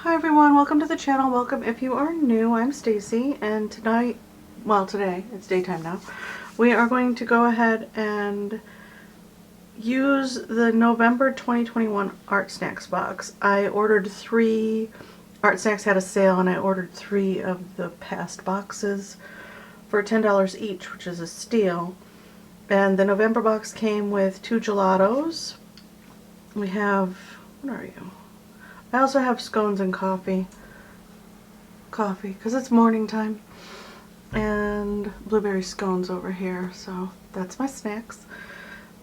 Hi everyone, welcome to the channel. Welcome if you are new. I'm Stacy, and tonight, well today, it's daytime now, we are going to go ahead and use the November 2021 Artsnacks box. I ordered 3, Artsnacks had a sale and I ordered 3 of the past boxes for $10 each, which is a steal. And the November box came with 2 gelatos. We have, what are you? I also have scones and coffee, because it's morning time, and blueberry scones over here, so that's my snacks.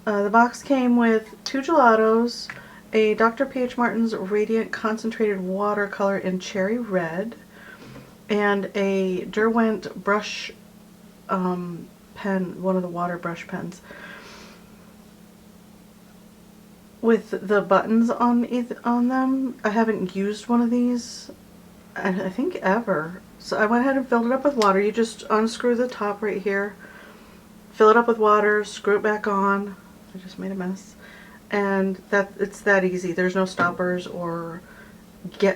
The box came with 2 gelatos, a Dr. P.H. Martin's Radiant Concentrated Watercolor in Cherry Red, and a Derwent brush pen, one of the water brush pens, with the buttons on them. I haven't used one of these, I think, ever. So I went ahead and filled it up with water. You just unscrew the top right here, fill it up with water, screw it back on. I just made a mess. And it's that easy. There's no stoppers or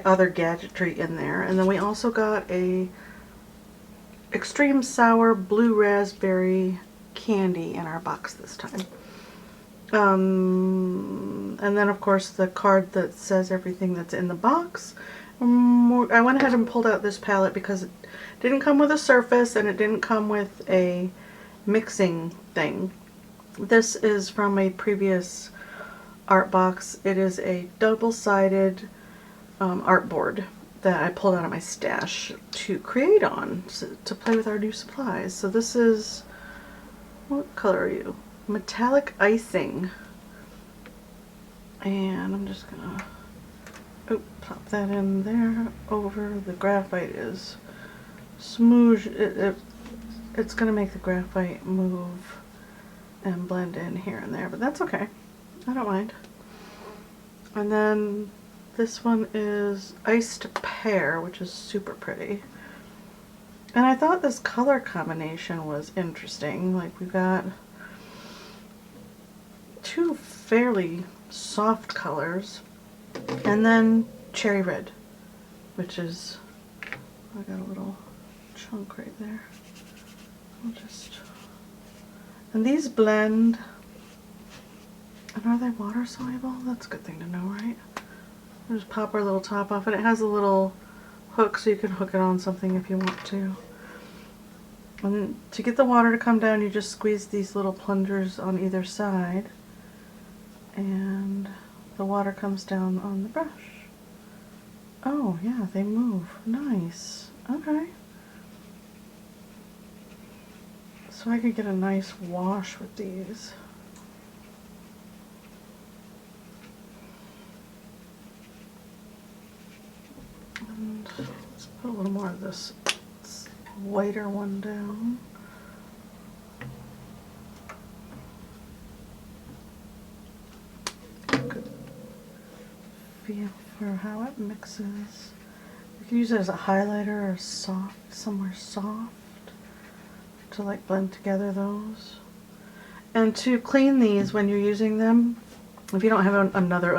other gadgetry in there. And then we also got a extreme sour blue raspberry candy in our box this time. And then of course the card that says everything that's in the box. I went ahead and pulled out this palette because it didn't come with a surface and it didn't come with a mixing thing. This is from a previous art box. It is a double-sided art board that I pulled out of my stash to create on, to play with our new supplies. So this is, what color are you? Metallic icing, and I'm just gonna pop that in there over the graphite. Is smooth. It's gonna make the graphite move and blend in here and there, but that's okay, I don't mind. And then this one is Iced Pear, which is super pretty, and I thought this color combination was interesting. Like, we've got 2 fairly soft colors, and then cherry red, which is, I got a little chunk right there. And these blend, and are they water soluble? That's a good thing to know, right? We'll just pop our little top off, and it has a little hook so you can hook it on something if you want to. And to get the water to come down, you just squeeze these little plungers on either side, and the water comes down on the brush. Oh yeah, they move. Nice. Okay. So I could get a nice wash with these. And let's put a little more of this whiter one down. For how it mixes. You can use it as a highlighter or somewhere soft to like blend together those. And to clean these when you're using them, if you don't have another,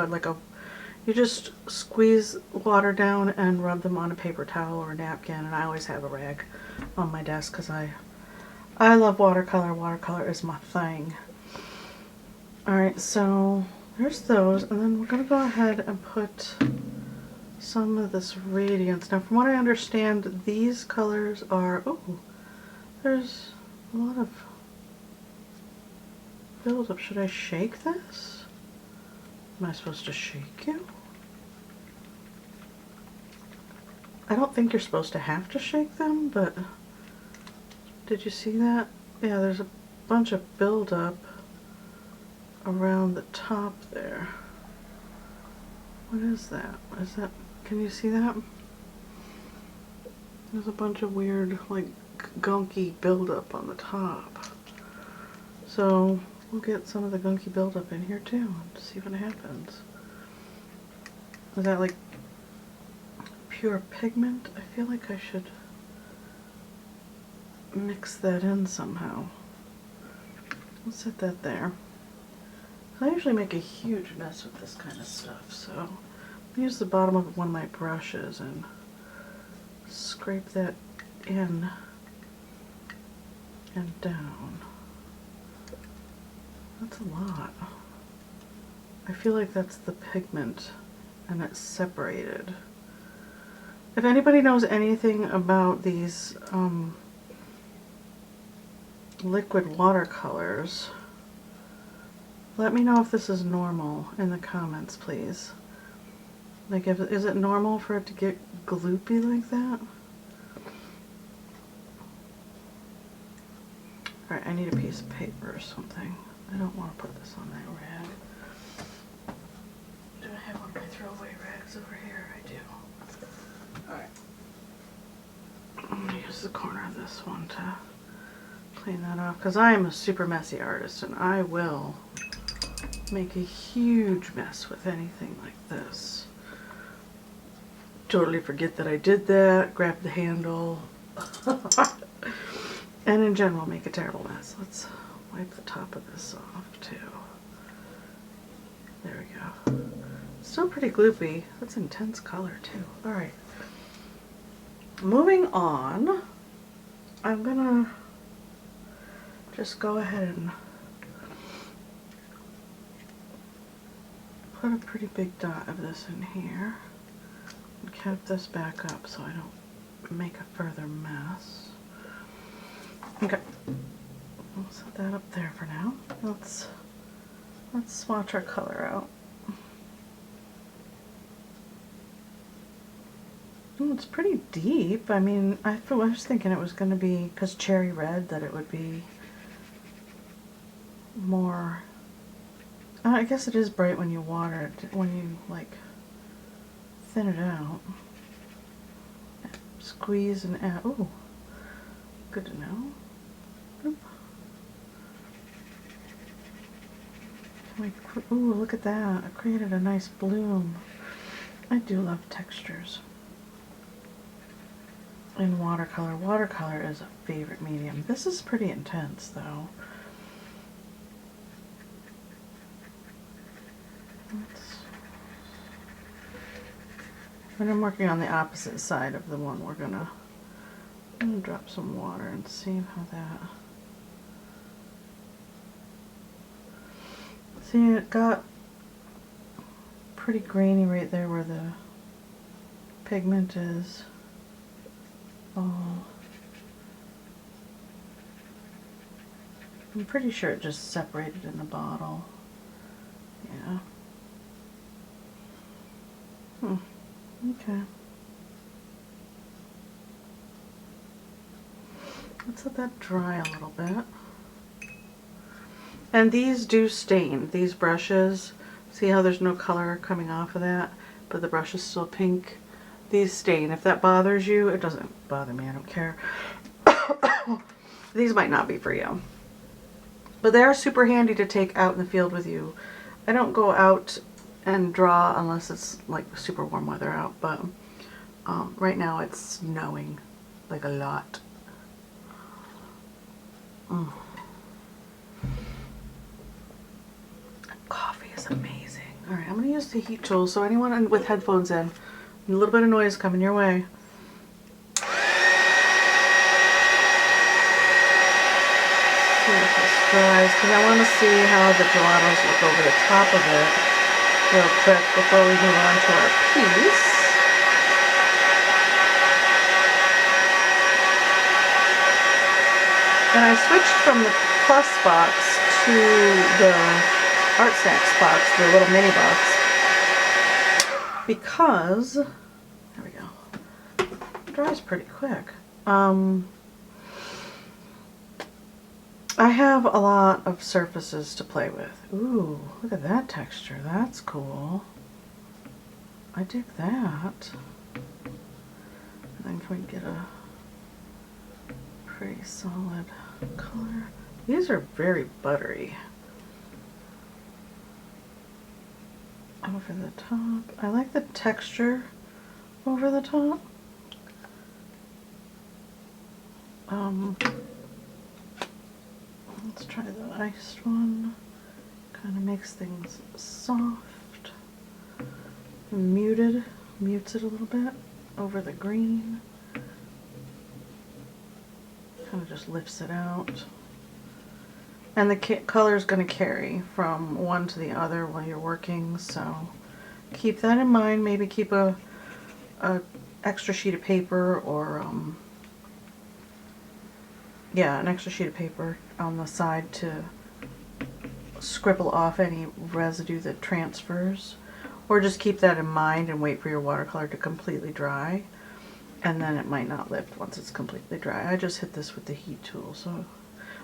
you just squeeze water down and rub them on a paper towel or a napkin, and I always have a rag on my desk because I love watercolor. Watercolor is my thing. Alright, so there's those, and then we're going to go ahead and put some of this Radiance. Now, from what I understand, these colors are, oh, there's a lot of buildup. Should I shake this? Am I supposed to shake you? I don't think you're supposed to have to shake them, but did you see that? Yeah, there's a bunch of buildup around the top there. What is that? Is that, can you see that? There's a bunch of weird, like, gunky buildup on the top. So we'll get some of the gunky buildup in here too and see what happens. Is that like pure pigment? I feel like I should mix that in somehow. We'll set that there. I usually make a huge mess with this kind of stuff, so use the bottom of one of my brushes and scrape that in and down. That's a lot. I feel like that's the pigment and it's separated. If anybody knows anything about these liquid watercolors, let me know if this is normal in the comments, please. Like, is it normal for it to get gloopy like that? Alright, I need a piece of paper or something. I don't want to put this on that rag. Do I have one of my throwaway rags over here? I do. Alright. I'm going to use the corner of this one to clean that off, because I am a super messy artist and I will make a huge mess with anything like this. Totally forget that I did that, grab the handle, and in general make a terrible mess. Let's wipe the top of this off too. There we go. Still pretty gloopy. That's intense color too. Alright. Moving on, I'm gonna just go ahead and put a pretty big dot of this in here and cap this back up so I don't make a further mess. Okay, I'll set that up there for now. Let's swatch our color out. Ooh, it's pretty deep. I mean, I was thinking it was going to be, because cherry red, that it would be more, I guess it is bright when you water it, when you like thin it out. Squeeze and add, ooh, good to know. Oop. Ooh, look at that, I created a nice bloom. I do love textures in watercolor. Watercolor is a favorite medium. This is pretty intense though. When I'm working on the opposite side of the one, I'm gonna drop some water and see how that. See, it got pretty grainy right there where the pigment is all. I'm pretty sure it just separated in the bottle. Yeah. Okay. Let's let that dry a little bit. And these do stain. These brushes, see how there's no color coming off of that, but the brush is still pink? These stain. If that bothers you, it doesn't bother me, I don't care. These might not be for you. But they are super handy to take out in the field with you. I don't go out and draw unless it's like super warm weather out, but right now it's snowing like a lot. Coffee is amazing. Alright, I'm going to use the heat tool, so anyone with headphones in, a little bit of noise coming your way. See if this dries, because I want to see how the gelatos look over the top of it real quick before we move on to our piece. And I switched from the Plus box to the Artsnacks box, the little mini box, because, there we go, it dries pretty quick. I have a lot of surfaces to play with. Ooh, look at that texture. That's cool. I dig that. And then can we get a pretty solid color? These are very buttery. Over the top. I like the texture over the top. Let's try the iced one. Kind of makes things soft mutes it a little bit over the green. Kind of just lifts it out. And the color is going to carry from one to the other while you're working, so keep that in mind. Maybe keep a extra sheet of paper, or yeah, an extra sheet of paper on the side to scribble off any residue that transfers, or just keep that in mind and wait for your watercolor to completely dry, and then it might not lift once it's completely dry. I just hit this with the heat tool, so,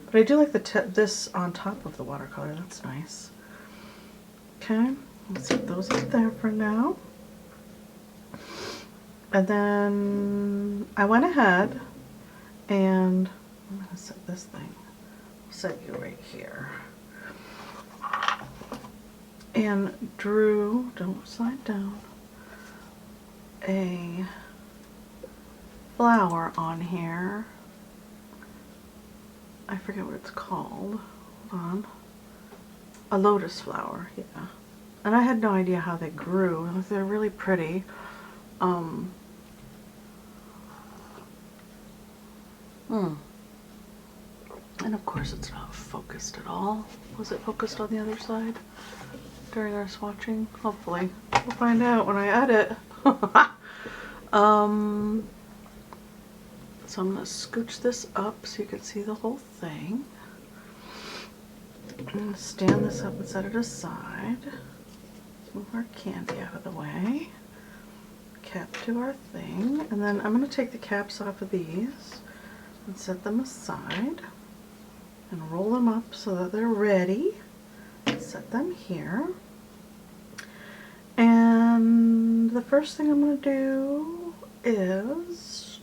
but I do like this on top of the watercolor. That's nice. Okay, let's set those up there for now. And then I went ahead and I'm going to set this thing, I'll set you right here, and drew, don't slide down, a flower on here. I forget what it's called. Hold on. A lotus flower, yeah. And I had no idea how they grew. They're really pretty. And of course it's not focused at all. Was it focused on the other side during our swatching? Hopefully. We'll find out when I edit. So I'm going to scooch this up so you can see the whole thing. I'm going to stand this up and set it aside. Move our candy out of the way. Cap to our thing. And then I'm going to take the caps off of these and set them aside and roll them up so that they're ready. Set them here. And the first thing I'm going to do is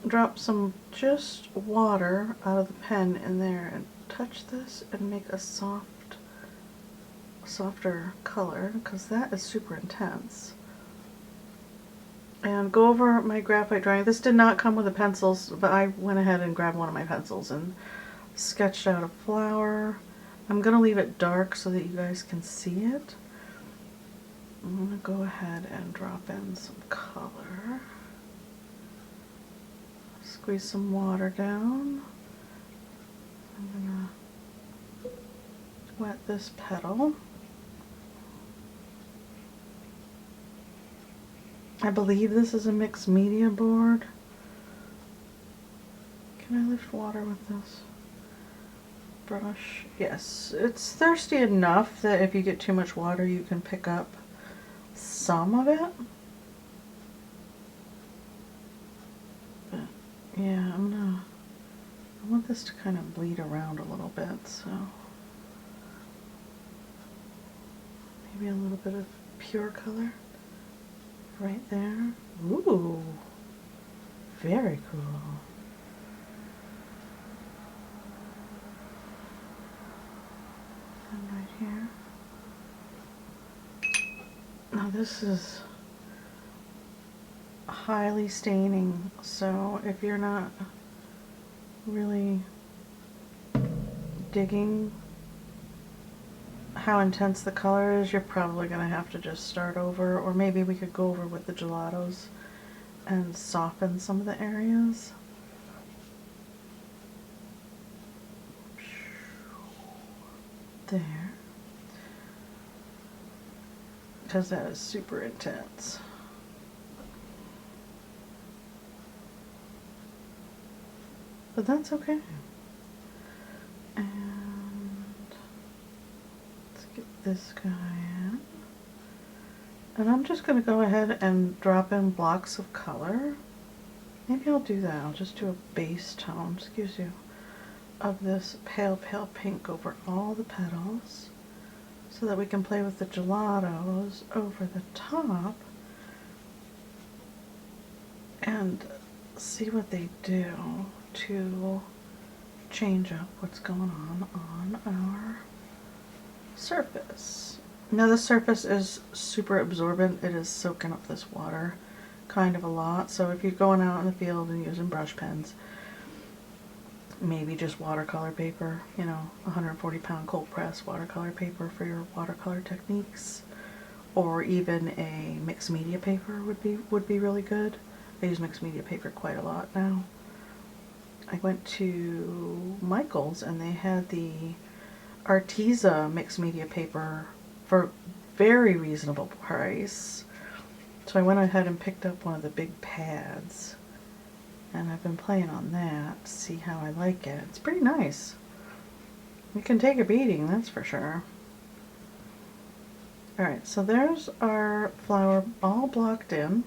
drop some just water out of the pen in there and touch this and make a softer color, because that is super intense. And go over my graphite drawing. This did not come with the pencils, but I went ahead and grabbed one of my pencils and sketched out a flower. I'm going to leave it dark so that you guys can see it. I'm going to go ahead and drop in some color. Squeeze some water down. I'm going to wet this petal. I believe this is a mixed media board. Can I lift water with this brush? Yes, it's thirsty enough that if you get too much water you can pick up some of it. But yeah, I want this to kind of bleed around a little bit, so maybe a little bit of pure color right there. Ooh, very cool. And right here. Now this is highly staining, so if you're not really digging how intense the color is, you're probably going to have to just start over, or maybe we could go over with the gelatos and soften some of the areas. There. Because that is super intense. But that's okay. And let's get this guy in. And I'm just going to go ahead and drop in blocks of color. Maybe I'll do that. I'll just do a base tone. Just gives you of this pale pink over all the petals, so that we can play with the gelatos over the top and see what they do to change up what's going on our surface. Now the surface is super absorbent. It is soaking up this water kind of a lot, so if you're going out in the field and using brush pens, maybe just watercolor paper, you know, 140-pound cold press watercolor paper for your watercolor techniques, or even a mixed media paper would be really good. I use mixed media paper quite a lot now. I went to Michael's and they had the Arteza mixed media paper for very reasonable price. So I went ahead and picked up one of the big pads, and I've been playing on that to see how I like it. It's pretty nice. You can take a beating, that's for sure. Alright, so there's our flower all blocked in.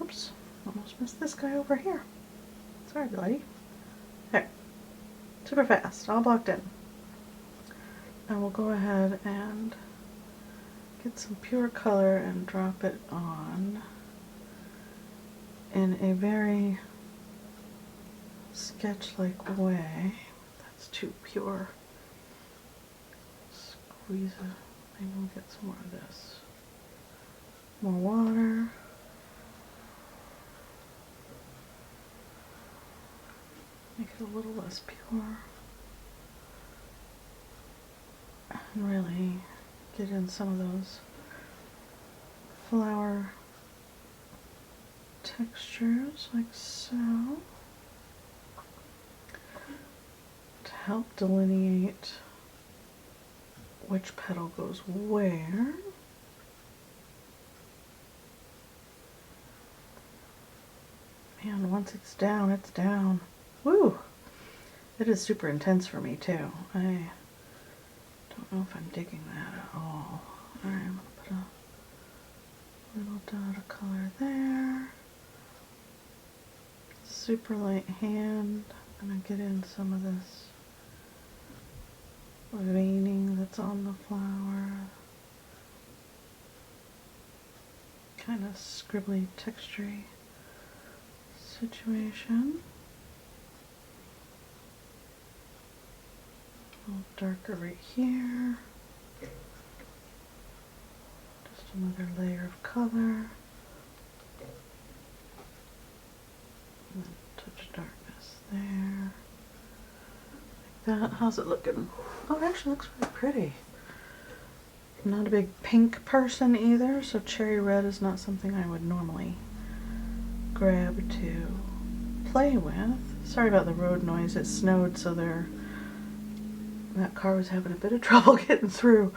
Oops, almost missed this guy over here. Sorry, buddy. There. Super fast, all blocked in. And we'll go ahead and get some pure color and drop it on in a very sketch-like way. That's too pure. Squeeze it. Maybe we'll get some more of this. More water. Make it a little less pure. And really get in some of those flower textures, like so, to help delineate which petal goes where. Man, once it's down, it's down. Woo! It is super intense for me too. I don't know if I'm digging that at all. Alright, I'm gonna put a little dot of color there. Super light hand. I'm gonna get in some of this veining that's on the flower. Kind of scribbly, textury situation. A little darker right here. Just another layer of color. And then a touch of darkness there. Like that. How's it looking? Oh, it actually looks really pretty. I'm not a big pink person either, so cherry red is not something I would normally grab to play with. Sorry about the road noise. It snowed, so that car was having a bit of trouble getting through.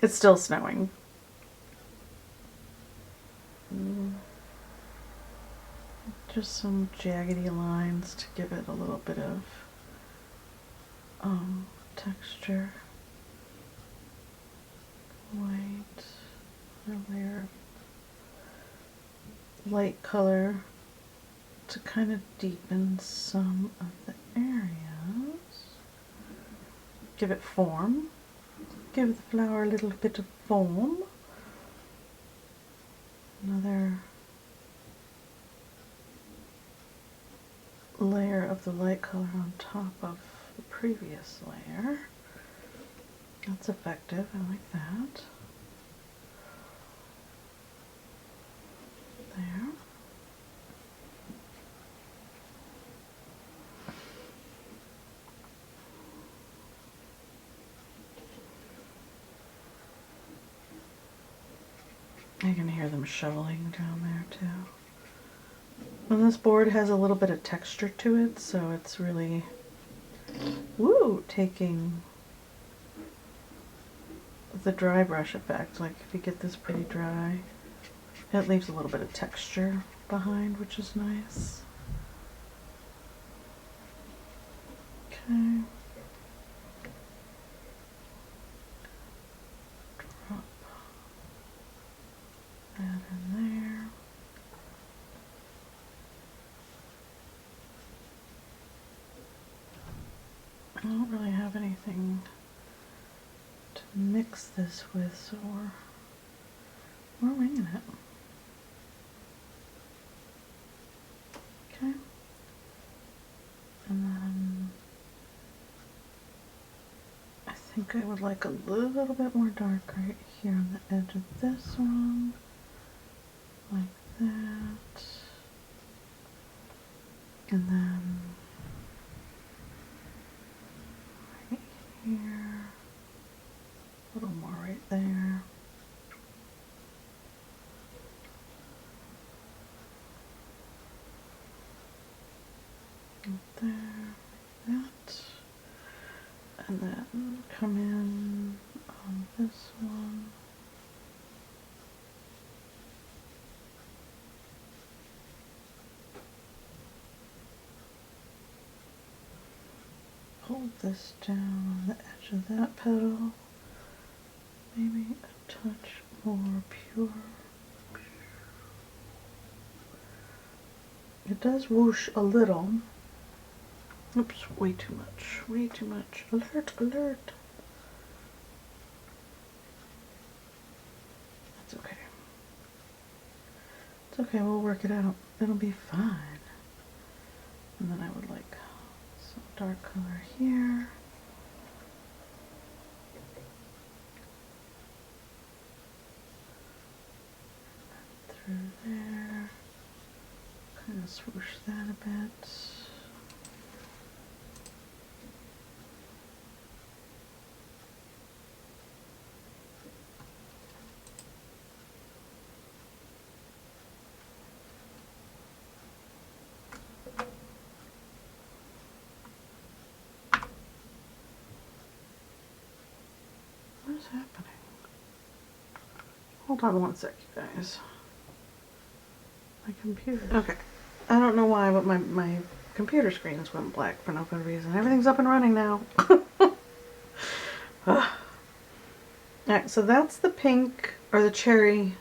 It's still snowing. Just some jaggedy lines to give it a little bit of texture. White, a layer of light color to kind of deepen some of the areas. Give it form. Give the flower a little bit of form. Another layer of the light color on top of the previous layer. That's effective. I like that. There. I can hear them shoveling down there too. And this board has a little bit of texture to it, so it's really, woo, taking the dry brush effect. Like if you get this pretty dry, it leaves a little bit of texture behind, which is nice. Okay. Drop that in there. I don't really have anything to mix this with, so we're winging it. Okay. And then I think I would like a little bit more dark right here on the edge of this one. Like that. And then there, that, and then come in on this one. Hold this down on the edge of that petal. Maybe a touch more pure. It does whoosh a little. Oops, way too much. Way too much. Alert, alert. That's okay. It's okay, we'll work it out. It'll be fine. And then I would like some dark color here. Through there. Kind of swoosh that a bit. What is happening? Hold on one sec, you guys. My computer. Okay. I don't know why, but my computer screens went black for no good reason. Everything's up and running now. Alright, so that's the pink, or the cherry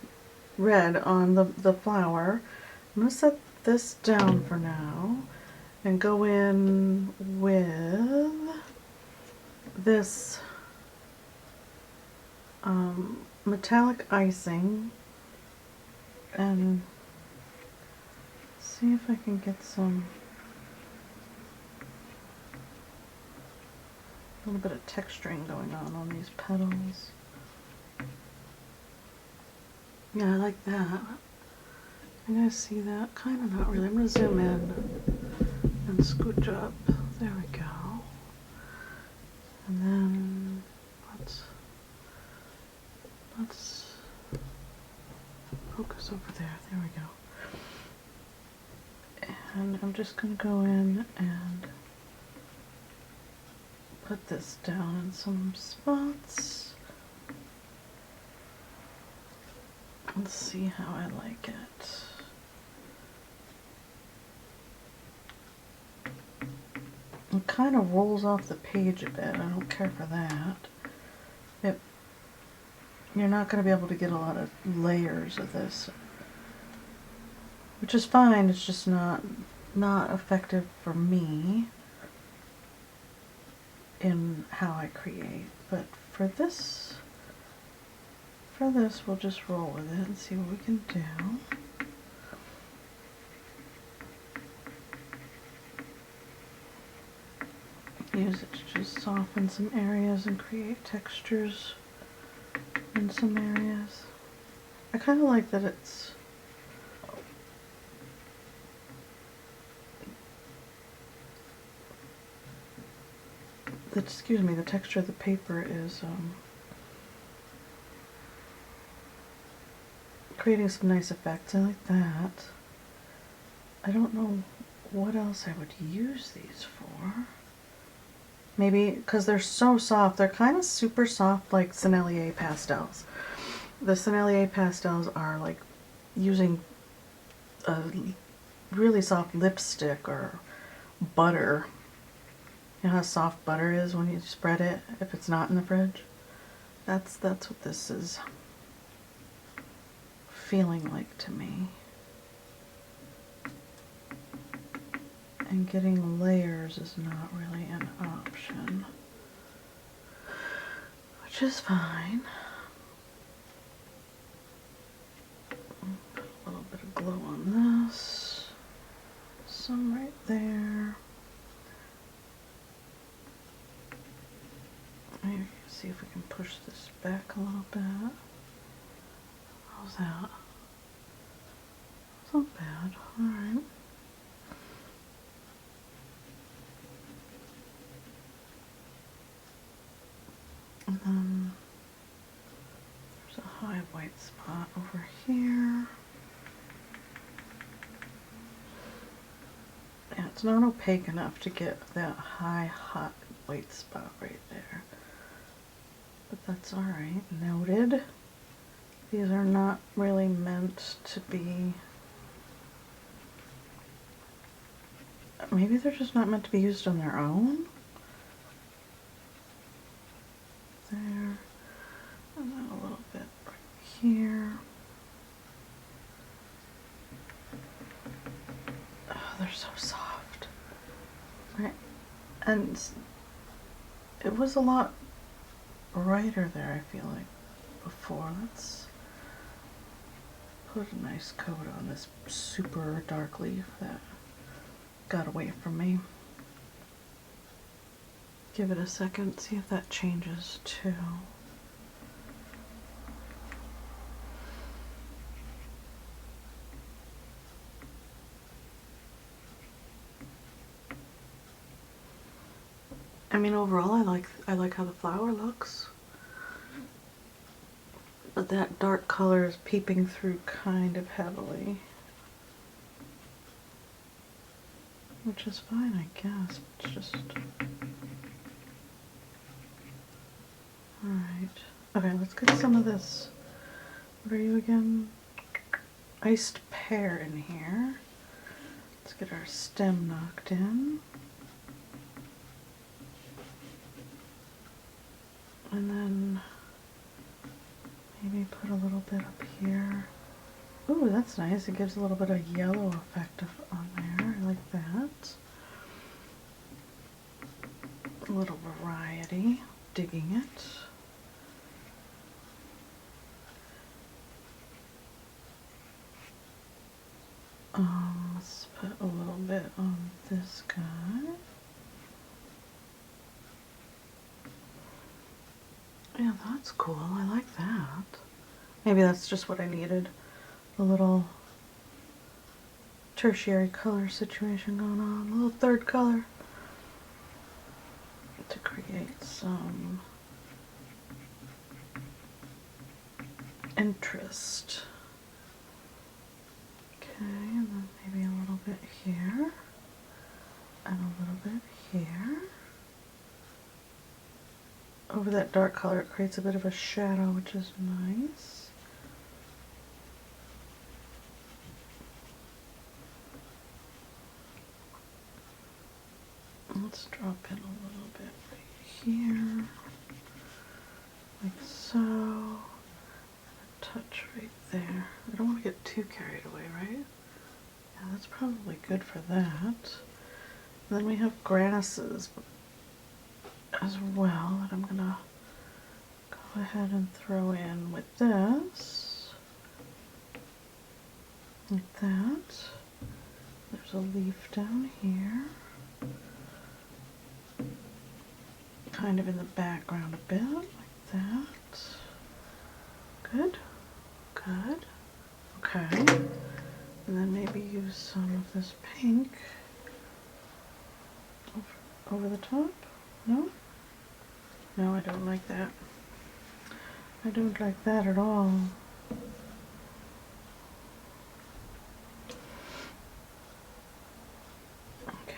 red on the flower. I'm going to set this down for now and go in with this metallic icing and see if I can get some, a little bit of texturing going on these petals. Yeah, I like that. You guys see that? Kind of not really. I'm going to zoom in and scooch up. There we go. And then let's focus over there. There we go. And I'm just going to go in and put this down in some spots. Let's see how I like it. It kind of rolls off the page a bit. I don't care for that. You're not going to be able to get a lot of layers of this, which is fine. It's just not effective for me in how I create. But for this we'll just roll with it and see what we can do. Use it to just soften some areas and create textures in some areas. I kind of like that it's the texture of the paper is creating some nice effects. I like that. I don't know what else I would use these for. Maybe because they're so soft, they're kind of super soft, like Sennelier pastels. The Sennelier pastels are like using a really soft lipstick or butter. You know how soft butter is when you spread it if it's not in the fridge? That's what this is feeling like to me. And getting layers is not really an option, which is fine. Put a little bit of glow on this, some right there. Maybe see if we can push this back a little bit. How's that? It's not bad. Alright. And then there's a high white spot over here. And It's not opaque enough to get that high, hot white spot right there. But that's alright. Noted. These are not really meant to be... Maybe they're just not meant to be used on their own? There. And then a little bit right here. Oh, they're so soft. Right. And it was a lot brighter there, I feel like, before. Let's put a nice coat on this super dark leaf that got away from me. Give it a second, see if that changes too. I mean, overall, I like how the flower looks, but that dark color is peeping through kind of heavily, which is fine, I guess. It's just all right. Okay, let's get some of this. What are you again? Iced pear in here. Let's get our stem knocked in. And then maybe put a little bit up here. Ooh, that's nice. It gives a little bit of yellow effect on there. I like that. A little variety. Digging it. Let's put a little bit on this guy. Yeah, that's cool. I like that. Maybe that's just what I needed. A little tertiary color situation going on. A little third color to create some interest. Okay, and then maybe a little bit here. And a little bit here. Over that dark color, it creates a bit of a shadow, which is nice. Let's drop in a little bit right here, like so. And a touch right there. I don't want to get too carried away, right? Yeah, that's probably good for that. And then we have grasses as well that I'm gonna go ahead and throw in with this, like that. There's a leaf down here, kind of in the background a bit, like that. Good, good. Okay, and then maybe use some of this pink over the top. No? No, I don't like that. I don't like that at all. Okay.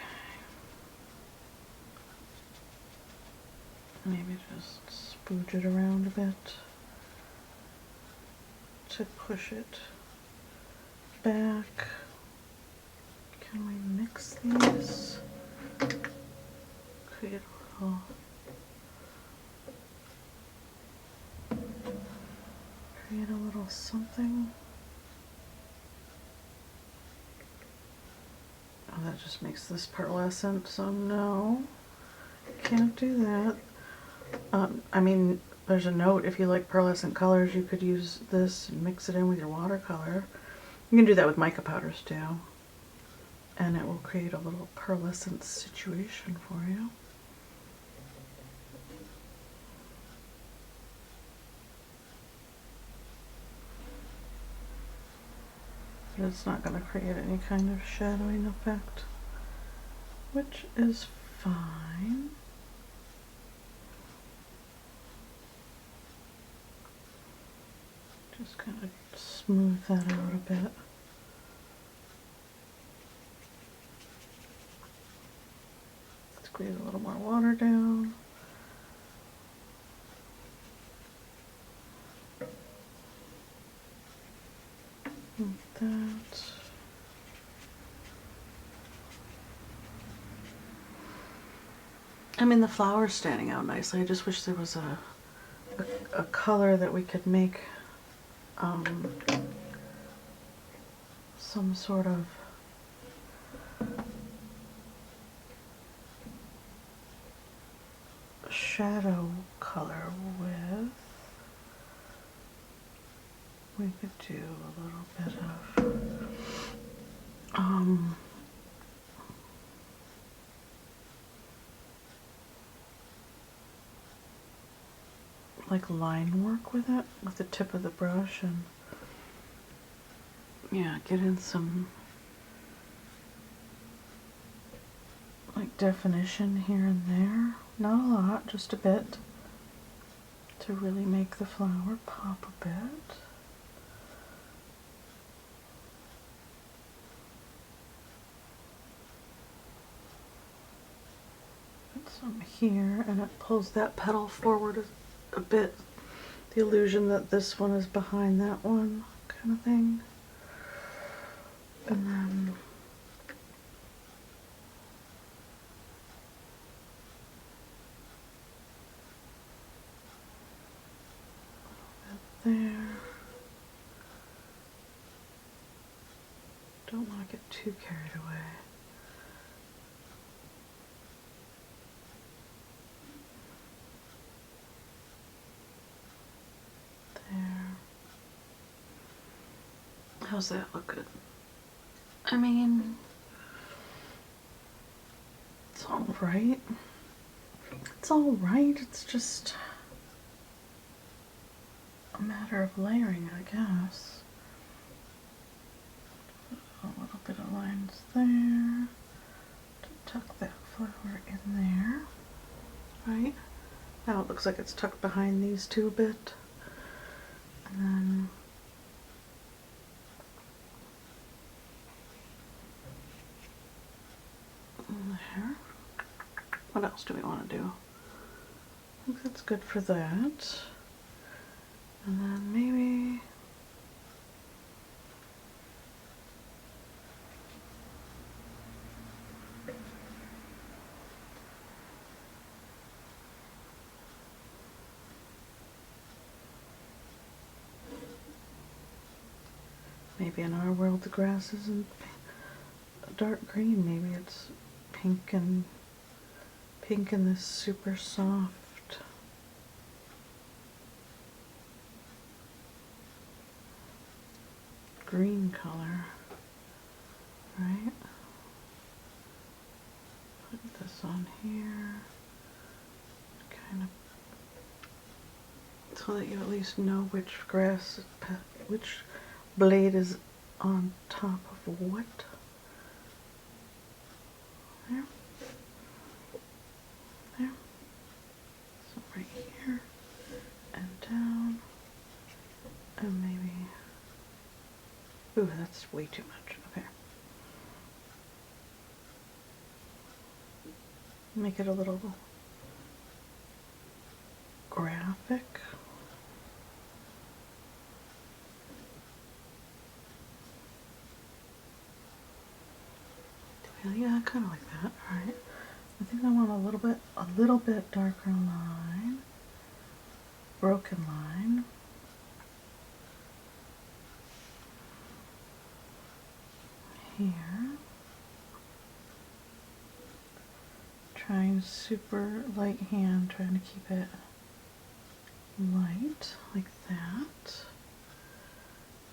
Maybe just spooge it around a bit to push it back. Can we mix these? Create a little... Create a little something. Oh, that just makes this pearlescent, so no, can't do that. I mean, there's a note, if you like pearlescent colors, you could use this and mix it in with your watercolor. You can do that with mica powders too, and it will create a little pearlescent situation for you. But it's not going to create any kind of shadowing effect, which is fine. Just kind of smooth that out a bit. Squeeze a little more water down. Like that. I mean, the flower's standing out nicely. I just wish there was a color that we could make some sort of shadow color with. We could do a little bit of like line work with it, with the tip of the brush, and yeah, get in some like definition here and there. Not a lot, just a bit, to really make the flower pop a bit. Put some here, and it pulls that petal forward a bit. The illusion that this one is behind that one, kind of thing. And then there. Don't want to get too carried away. There. How's that look good? I mean, it's all right. It's all right. It's just a matter of layering, I guess. A little bit of lines there to tuck that flower in there, right? Now it looks like it's tucked behind these two a bit. And then there. What else do we want to do? I think that's good for that. And then maybe in our world the grass isn't dark green. Maybe it's pink and this super soft green color, right? Put this on here, kind of, so that you at least know which which blade is on top of what. There. There. So right here and down, and maybe, ooh, that's way too much. Okay. Make it a little graphic. Yeah, kind of like that. All right. I think I want a little bit darker line, broken line. Here. Trying super light hand, trying to keep it light, like that.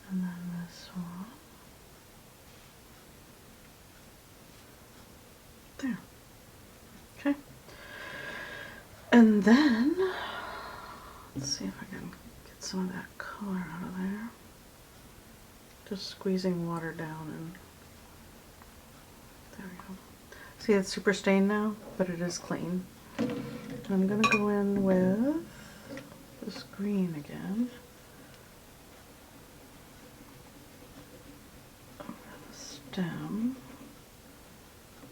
And then this one. There. Okay. And then, let's see if I can get some of that color out of there. Just squeezing water down, and there we go. See, it's super stained now, but it is clean. I'm gonna go in with this green again. Over the stem.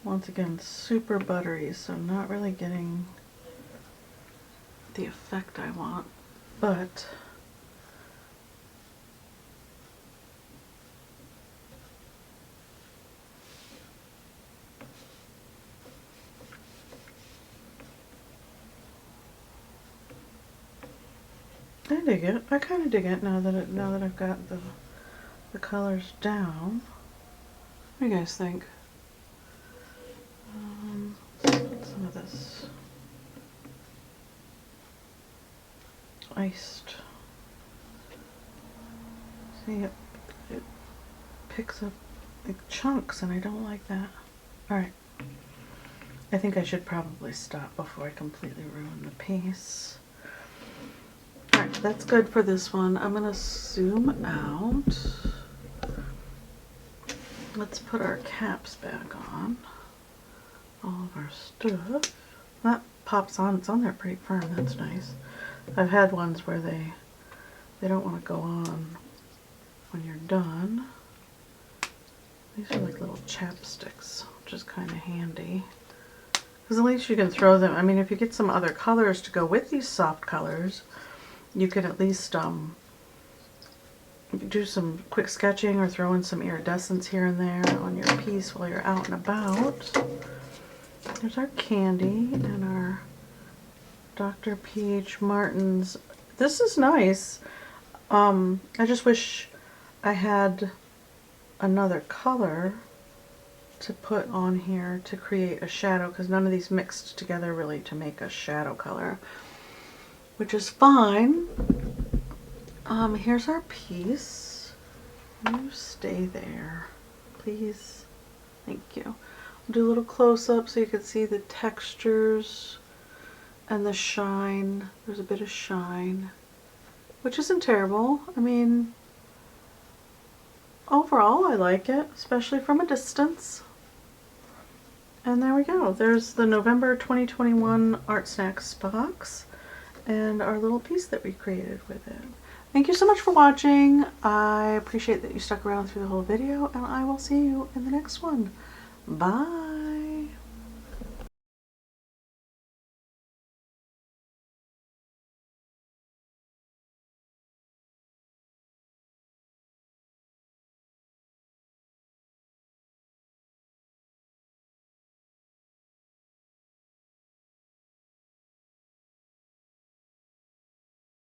Once again, super buttery, so not really getting the effect I want, but I dig it. I kind of dig it now that I've got the colors down. What do you guys think? Let's put some of this iced. See, it picks up like chunks, and I don't like that. All right. I think I should probably stop before I completely ruin the piece. Alright, that's good for this one. I'm going to zoom out. Let's put our caps back on. All of our stuff. That pops on. It's on there pretty firm. That's nice. I've had ones where they don't want to go on when you're done. These are like little chapsticks, which is kind of handy. Because at least you can throw them. I mean, if you get some other colors to go with these soft colors, you could at least do some quick sketching or throw in some iridescence here and there on your piece while you're out and about. There's our candy and our Dr. Peach Martens. This is nice. I just wish I had another color to put on here to create a shadow, because none of these mixed together really to make a shadow color, which is fine. Here's our piece. You stay there, please. Thank you. I'll do a little close-up so you can see the textures and the shine. There's a bit of shine, which isn't terrible. I mean, overall I like it, especially from a distance. And there we go. There's the November 2021 Artsnacks box and our little piece that we created with it. Thank you so much for watching. I appreciate that you stuck around through the whole video, and I will see you in the next one. Bye.